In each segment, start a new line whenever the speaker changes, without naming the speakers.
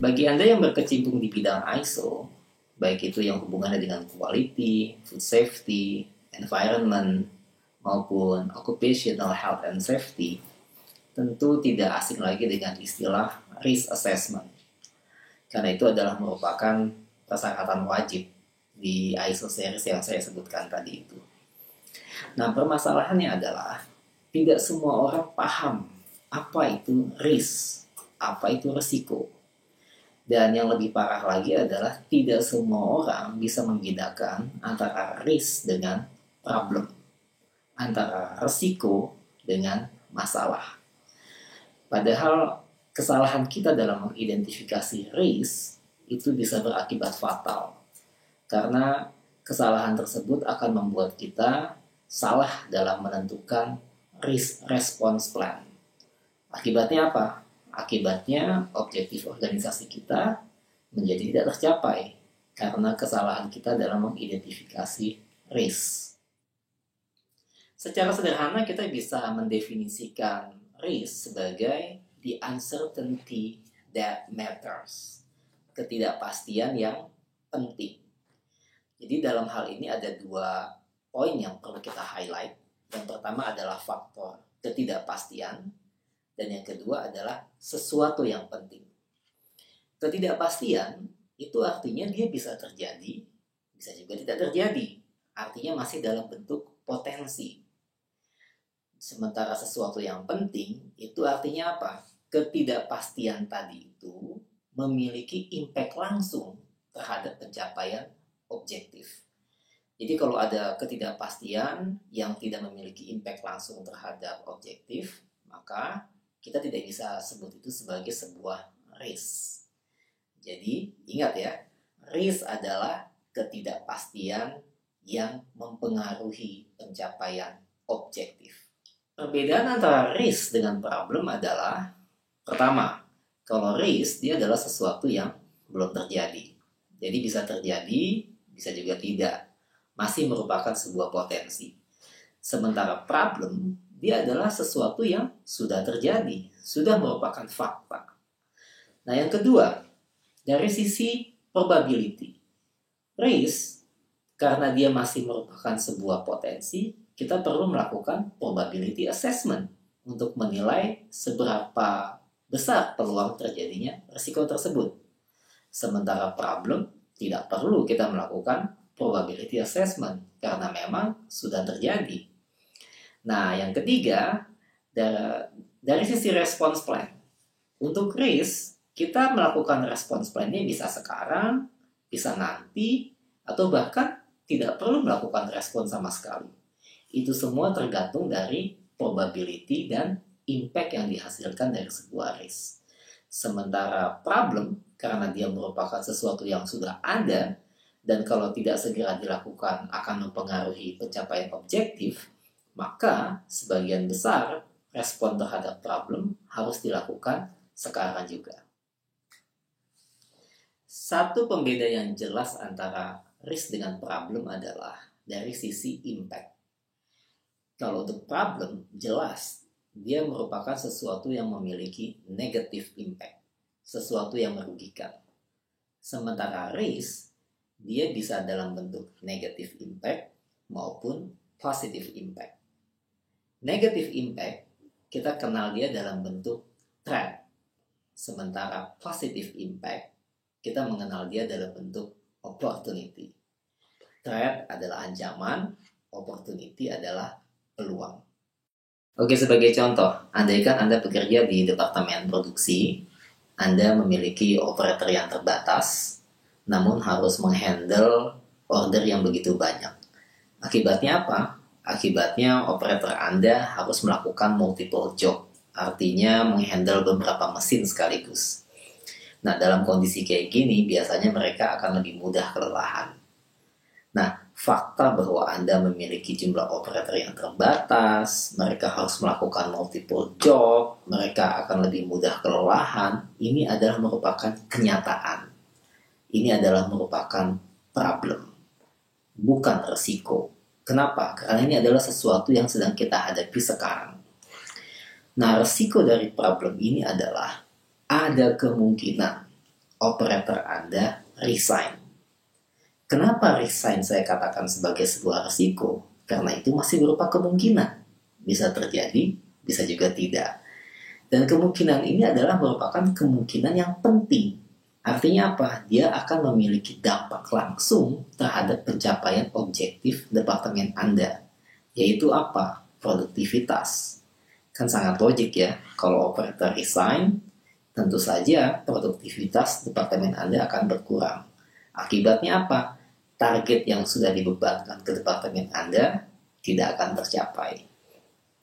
Bagi Anda yang berkecimpung di bidang ISO, baik itu yang hubungannya dengan quality, food safety, environment, maupun occupational health and safety, tentu tidak asing lagi dengan istilah risk assessment. Karena itu adalah merupakan persyaratan wajib di ISO series yang saya sebutkan tadi itu. Nah, permasalahannya adalah tidak semua orang paham apa itu risk, apa itu resiko. Dan yang lebih parah lagi adalah tidak semua orang bisa membedakan antara risk dengan problem, antara resiko dengan masalah. Padahal kesalahan kita dalam mengidentifikasi risk itu bisa berakibat fatal. Karena kesalahan tersebut akan membuat kita salah dalam menentukan risk response plan. Akibatnya apa? Akibatnya objektif organisasi kita menjadi tidak tercapai karena kesalahan kita dalam mengidentifikasi risk. Secara sederhana kita bisa mendefinisikan risk sebagai the uncertainty that matters, ketidakpastian yang penting. Jadi dalam hal ini ada dua poin yang perlu kita highlight. Yang pertama adalah faktor ketidakpastian, dan yang kedua adalah sesuatu yang penting. Ketidakpastian itu artinya dia bisa terjadi, bisa juga tidak terjadi. Artinya masih dalam bentuk potensi. Sementara sesuatu yang penting itu artinya apa? Ketidakpastian tadi itu memiliki impact langsung terhadap pencapaian objektif. Jadi kalau ada ketidakpastian yang tidak memiliki impact langsung terhadap objektif, maka kita tidak bisa sebut itu sebagai sebuah risk. Jadi ingat ya, risk adalah ketidakpastian yang mempengaruhi pencapaian objektif. Perbedaan antara risk dengan problem adalah, pertama, kalau risk dia adalah sesuatu yang belum terjadi. Jadi bisa terjadi, bisa juga tidak. Masih merupakan sebuah potensi. Sementara problem, dia adalah sesuatu yang sudah terjadi, sudah merupakan fakta. Nah, yang kedua, dari sisi probability. Risk, karena dia masih merupakan sebuah potensi, kita perlu melakukan probability assessment untuk menilai seberapa besar peluang terjadinya risiko tersebut. Sementara problem, tidak perlu kita melakukan probability assessment karena memang sudah terjadi. Nah, yang ketiga, dari sisi response plan. Untuk risk, kita melakukan response plan-nya bisa sekarang, bisa nanti, atau bahkan tidak perlu melakukan respon sama sekali. Itu semua tergantung dari probability dan impact yang dihasilkan dari sebuah risk. Sementara problem, karena dia merupakan sesuatu yang sudah ada, dan kalau tidak segera dilakukan akan mempengaruhi pencapaian objektif, maka sebagian besar respon terhadap problem harus dilakukan sekarang juga. Satu pembeda yang jelas antara risk dengan problem adalah dari sisi impact. Kalau untuk problem, jelas dia merupakan sesuatu yang memiliki negative impact, sesuatu yang merugikan. Sementara risk, dia bisa dalam bentuk negative impact maupun positive impact. Negative impact, kita kenal dia dalam bentuk threat. Sementara positive impact, kita mengenal dia dalam bentuk opportunity. Threat adalah ancaman, opportunity adalah peluang. Oke, sebagai contoh, andaikan Anda bekerja di departemen produksi, Anda memiliki operator yang terbatas, namun harus menghandle order yang begitu banyak. Akibatnya apa? Akibatnya operator Anda harus melakukan multiple job, artinya menghandle beberapa mesin sekaligus. Nah, dalam kondisi kayak gini, biasanya mereka akan lebih mudah kelelahan. Nah, fakta bahwa Anda memiliki jumlah operator yang terbatas, mereka harus melakukan multiple job, mereka akan lebih mudah kelelahan, ini adalah merupakan kenyataan. Ini adalah merupakan problem, bukan resiko. Kenapa? Karena ini adalah sesuatu yang sedang kita hadapi sekarang. Nah, resiko dari problem ini adalah ada kemungkinan operator Anda resign. Kenapa resign saya katakan sebagai sebuah risiko? Karena itu masih berupa kemungkinan. Bisa terjadi, bisa juga tidak. Dan kemungkinan ini adalah merupakan kemungkinan yang penting. Artinya apa? Dia akan memiliki dampak langsung terhadap pencapaian objektif departemen Anda. Yaitu apa? Produktivitas. Kan sangat logik ya. Kalau operator resign, tentu saja produktivitas departemen Anda akan berkurang. Akibatnya apa? Target yang sudah dibebankan ke departemen Anda tidak akan tercapai.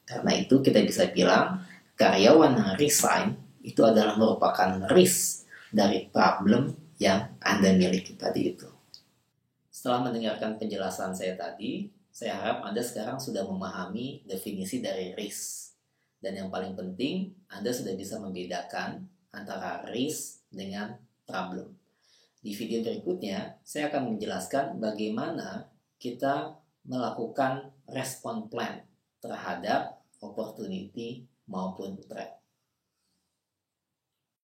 Karena itu kita bisa bilang karyawan yang resign itu adalah merupakan risk dari problem yang Anda miliki tadi itu. Setelah mendengarkan penjelasan saya tadi, saya harap Anda sekarang sudah memahami definisi dari risk. Dan yang paling penting, Anda sudah bisa membedakan antara risk dengan problem. Di video berikutnya, saya akan menjelaskan bagaimana kita melakukan respon plan terhadap opportunity maupun threat.